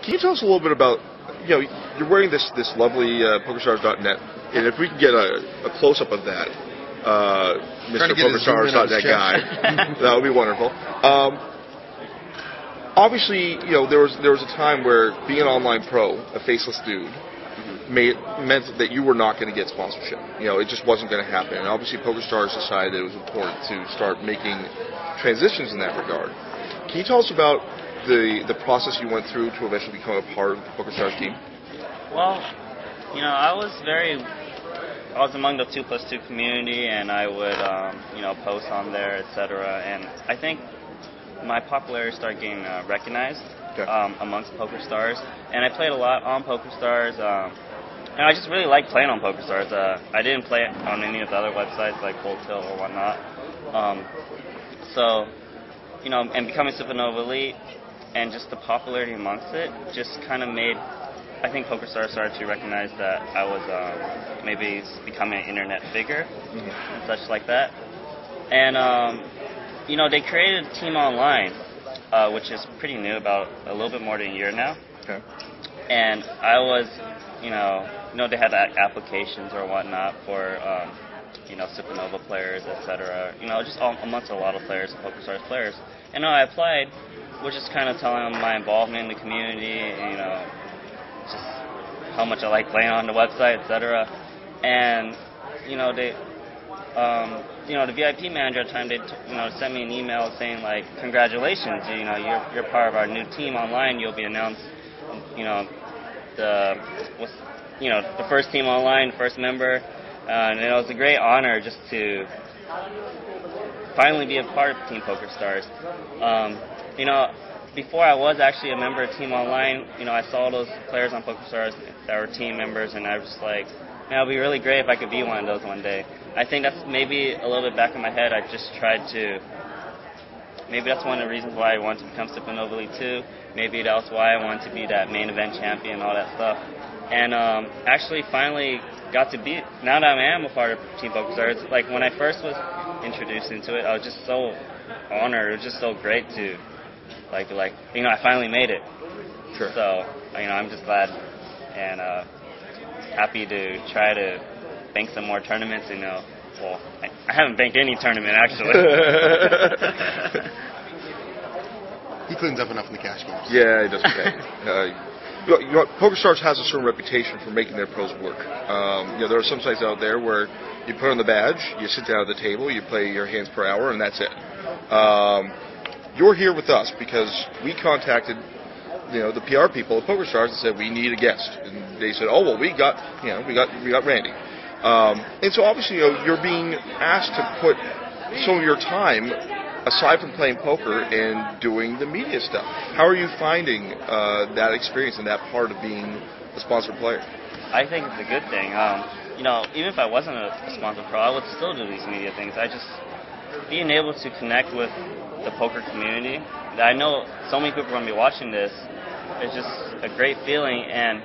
Can you tell us a little bit about, you're wearing this lovely PokerStars.net, and if we can get a close-up of that, Mr. PokerStars.net guy, that would be wonderful. Obviously, there was a time where being an online pro, a faceless dude, meant that you were not going to get sponsorship. It just wasn't going to happen. And obviously, PokerStars decided it was important to start making transitions in that regard. Can you tell us about the process you went through to eventually become a part of the PokerStars team? Well, I was among the 2+2 community, and I would post on there, etc. And I think my popularity started getting recognized amongst PokerStars, and I played a lot on PokerStars. And I just really liked playing on PokerStars. I didn't play it on any of the other websites like Full Tilt or whatnot. And becoming Supernova Elite and just the popularity amongst it just kind of made, I think PokerStars started to recognize that I was maybe becoming an internet figure and such like that. And, they created a team online, which is pretty new, about a little bit more than a year now. Okay. And I was, they had applications or whatnot for, Supernova players, etc. Just amongst a lot of players, PokerStars players. And I applied, which is kind of telling them my involvement in the community, and, just how much I like playing on the website, etc. And, the VIP manager at the time, they sent me an email saying, like, congratulations, you're part of our new team online. You'll be announced, the first team online, first member. And it was a great honor just to finally be a part of Team PokerStars. Before I was actually a member of Team Online, I saw those players on PokerStars that were team members, and I was just like, it would be really great if I could be one of those one day. I think that's maybe a little bit back in my head. I just tried to, maybe that's one of the reasons why I wanted to become Supernova Elite 2. Maybe that was why I wanted to be that main event champion, all that stuff. And actually finally got to be, now that I am a part of Team PokerStars, like when I first was introduced into it, I was just so honored. It was just so great to, I finally made it. Sure. So, I'm just glad and happy to try to bank some more tournaments. Well, I haven't banked any tournament actually. He cleans up enough in the cash games. Yeah, he does okay. PokerStars has a certain reputation for making their pros work. There are some sites out there where you put on the badge, you sit down at the table, you play your hands per hour, and that's it. You're here with us because we contacted, the PR people at PokerStars and said we need a guest, and they said, oh well, we got Randy, and so obviously you're being asked to put some of your time aside from playing poker and doing the media stuff. How are you finding that experience and that part of being a sponsored player? I think it's a good thing. Even if I wasn't a sponsored pro, I would still do these media things. Being able to connect with the poker community, that I know so many people are going to be watching this, it's just a great feeling. And,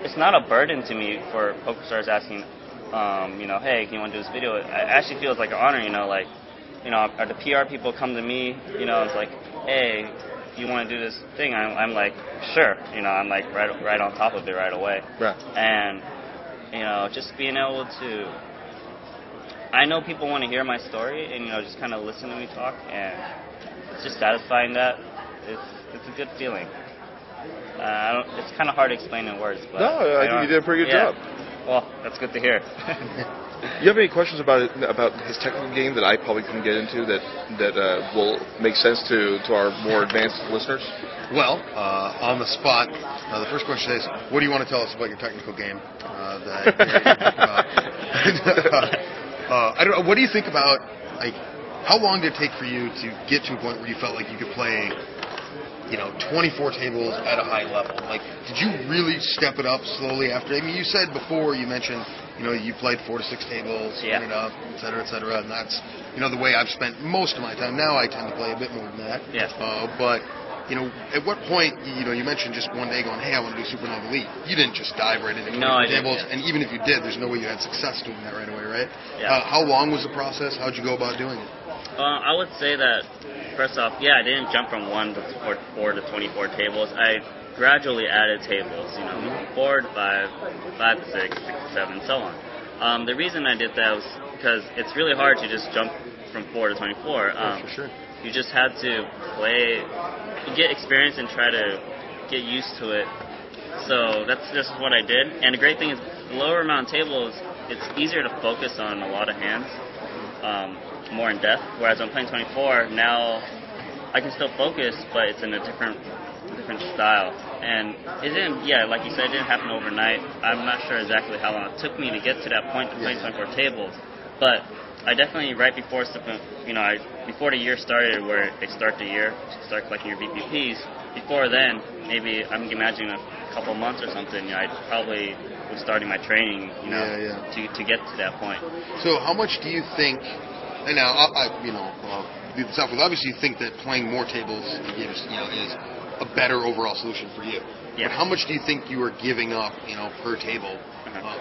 it's not a burden to me for PokerStars asking, hey, can you want to do this video? It actually feels like an honor, the PR people come to me, it's like, hey, you want to do this thing? I'm like, sure, I'm like right on top of it right away. Right. And, just being able to, I know people want to hear my story and, just kind of listen to me talk, and it's just satisfying that. It's a good feeling. It's kind of hard to explain in words. But no, I think you did a pretty good job. Well, that's good to hear. You have any questions about his technical game that I probably couldn't get into that will make sense to our more advanced listeners? Well, on the spot, the first question is, what do you want to tell us about your technical game? I don't know. What do you think about, how long did it take for you to get to a point where you felt like you could play 24 tables at a high level? Did you really step it up slowly after? You said before, you mentioned, you played 4 to 6 tables, it up, et cetera, and that's, the way I've spent most of my time. Now I tend to play a bit more than that. Yeah. But, at what point, you mentioned just one day going, hey, I want to do Supernova Elite. You didn't just dive right into 24 tables, and even if you did, there's no way you had success doing that right away, right? Yeah. How long was the process? How'd you go about doing it? I would say that first off, yeah, I didn't jump from 1 to 4 to 24 tables. I gradually added tables, you know, 4 to 5, 5 to 6, 6 to 7, so on. The reason I did that was because it's really hard to just jump from 4 to 24. For sure. You just had to play, get experience and try to get used to it. So that's just what I did. And the great thing is, lower amount of tables, it's easier to focus on a lot of hands, more in depth. Whereas when I'm playing 24, now I can still focus, but it's in a different style. And it didn't, yeah, like you said, it didn't happen overnight. I'm not sure exactly how long it took me to get to that point to play 24 tables. But I definitely, right before, you know, before the year started, where they start the year, start collecting your VPPs, before then, maybe I'm imagining a couple months or something, you know, I probably was starting my training, you know, to get to that point. So how much do you think, and now, you know, do this up with, obviously you think that playing more tables, you know, is a better overall solution for you. Yeah. But how much do you think you are giving up, you know, per table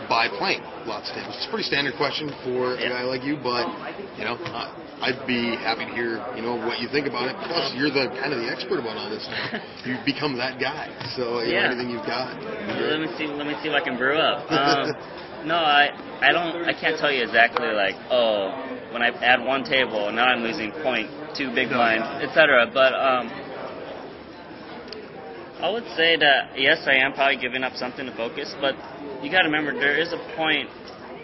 by playing lots of tables? It's a pretty standard question for a guy like you, but, you know, I'd be happy to hear, you know, what you think about it. Plus, you're the kind of the expert about all this now. You've become that guy. So, you know, anything you've got. Let me see if I can brew up. No, I can't tell you exactly, like, oh, when I add one table, now I'm losing 0.2 big blinds, etc. But I would say that, yes, I am probably giving up something to focus, but you got to remember, there is a point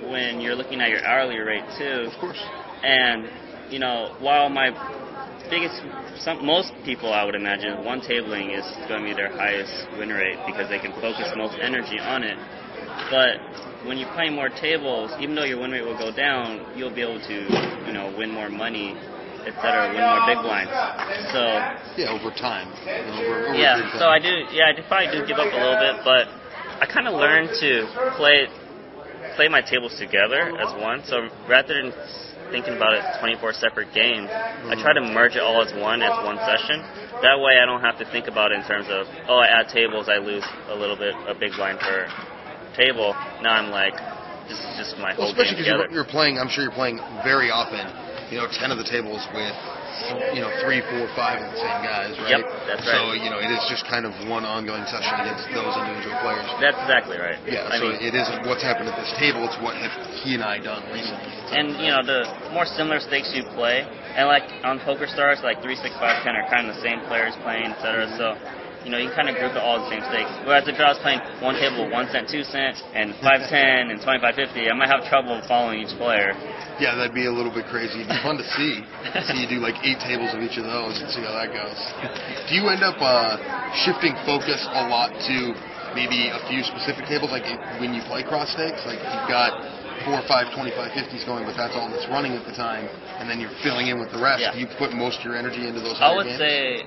when you're looking at your hourly rate, too. Of course. And, you know, while my most people, I would imagine, one tabling is going to be their highest win rate because they can focus most energy on it. But when you're playing more tables, even though your win rate will go down, you'll be able to, you know, win more money, etc., win more big blinds. So yeah, over time. Over so I probably do give up a little bit, but I kind of learned to play my tables together as one. So rather than thinking about it 24 separate games, I try to merge it all as one session. That way I don't have to think about it in terms of, oh, I add tables, I lose a little bit, a big blind per table. Now I'm like, this is just my whole game together. Especially because you're playing, I'm sure you're playing very often, you know, 10 of the tables with, you know, 3, 4, 5 of the same guys, right? Yep, that's right. So, you know, it is just kind of one ongoing session against those individual players. That's exactly right. Yeah, so it isn't what's happened at this table, it's what have he and I done recently. And, you know, the more similar stakes you play, and like on PokerStars, like 3, 6, 5, 10 are kind of the same players playing, etc. So, you know, you kind of group it all the same stakes. Whereas if I was playing one table 1 cent, 2 cent, and 5, 10, and 25.50, I might have trouble following each player. Yeah, that'd be a little bit crazy. It'd be fun to see. See you do like 8 tables of each of those and see how that goes. Do you end up shifting focus a lot to maybe a few specific tables, like when you play cross stakes? Like you've got 4, 5, 25.50s going, but that's all that's running at the time, and then you're filling in with the rest. Yeah. Do you put most of your energy into those I higher would games? say,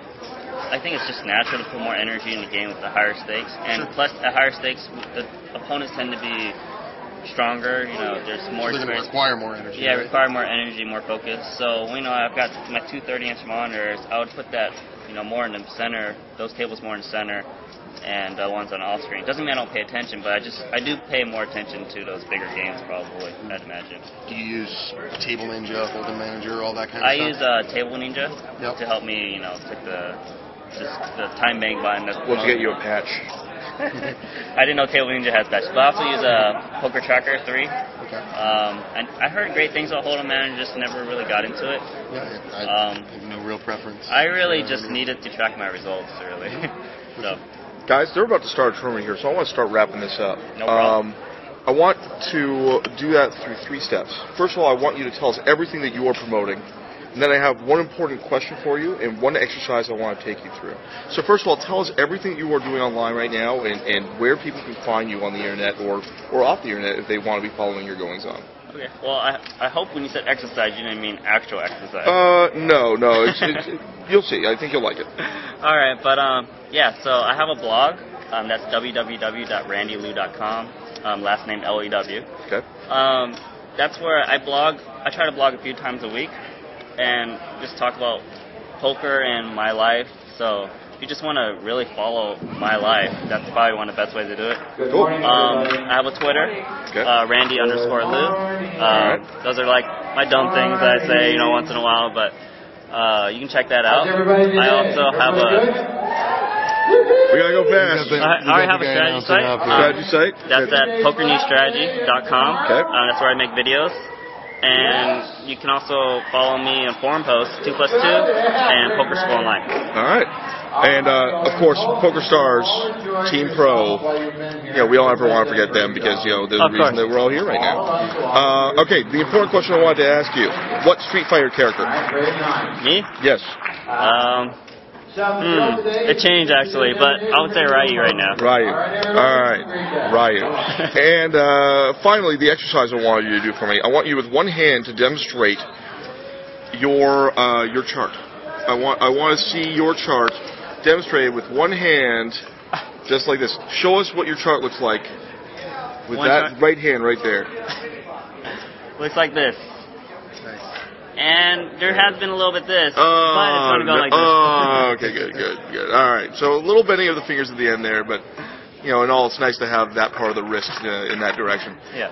I think it's just natural to put more energy in the game with the higher stakes. And plus, at higher stakes, the opponents tend to be stronger. You know, there's more so they're going to experience. require more energy. Yeah, right? require more energy, more focus. So, you know, I've got my 2 30-inch monitors. I would put that, you know, more in the center, those tables more in the center, and the ones on the off screen. Doesn't mean I don't pay attention, but I do pay more attention to those bigger games, probably, I'd imagine. Do you use Table Ninja, Hold'em Manager, all that kind of I stuff? use Table Ninja to help me, you know, click the time bank button. We'll get you a patch. I didn't know Table Ninja has patches, but I also use Poker Tracker 3. Okay. And I heard great things about Hold'em Manager, just never really got into it. Yeah, I have no real preference. I really just needed to track my results, really. So, guys, they're about to start a tournament here, so I want to start wrapping this up. No problem. I want to do that through 3 steps. First of all, I want you to tell us everything that you are promoting. And then I have one important question for you and one exercise I want to take you through. So first of all, tell us everything that you are doing online right now and where people can find you on the internet or off the internet if they want to be following your goings-on. Okay. Well, I hope when you said exercise, you didn't mean actual exercise. No. You'll see. I think you'll like it. All right. But, yeah, so I have a blog. That's www.randylou.com. Last name L-E-W. Okay. That's where I blog. I try to blog a few times a week and just talk about poker and my life. So if you just want to really follow my life, that's probably one of the best ways to do it. Cool. I have a Twitter, Randy_Lou. Those are like my dumb things that I say, you know, once in a while. But You can check that out. I also have We gotta go fast. I already have a strategy site. Strategy site? That's at PokerNewsStrategy.com. Okay. That's where I make videos. And you can also follow me in forum posts, 2+2, and PokerSchool Online. All right. And, of course, PokerStars, Team Pro, we don't ever want to forget them because, they're the reason that we're all here right now. Okay, the important question I wanted to ask you, what Street Fighter character? Me? Yes. It changed, actually, but I would say Ryu right now. Ryu. All right. Ryu. And finally, the exercise I wanted you to do for me. I want you with one hand to demonstrate your chart. I want to see your chart demonstrated with one hand, just like this. Show us what your chart looks like with that right hand right there. Looks like this. And there has been a little bit this, but it's going to go like this. Okay, good. All right, so a little bending of the fingers at the end there, but, in all, it's nice to have that part of the wrist in that direction. Yeah.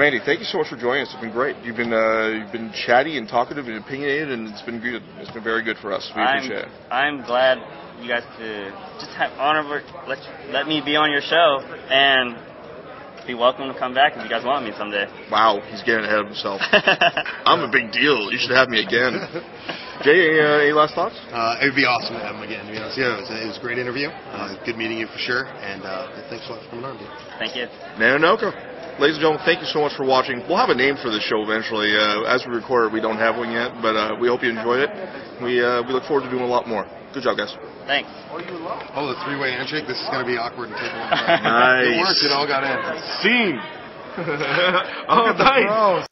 Randy, thank you so much for joining us. It's been great. You've been chatty and talkative and opinionated, and it's been good. It's been very good for us. We appreciate it. I'm glad you guys could just have honor let me be on your show, and be welcome to come back if you guys want me someday. Wow, he's getting ahead of himself. I'm a big deal. You should have me again. Jay, any last thoughts? It would be awesome to have him again, to be honest. Yeah, it was a great interview. Good meeting you for sure. And thanks a lot for coming on, dude. Thank you. Nanonoko. Ladies and gentlemen, thank you so much for watching. We'll have a name for the show eventually. As we record it, we don't have one yet, but we hope you enjoyed it. We look forward to doing a lot more. Good job, guys. Thanks. Oh, the three-way handshake? This is going to be awkward and take a long time. Nice. It worked. It all got in. Scene. Oh, nice.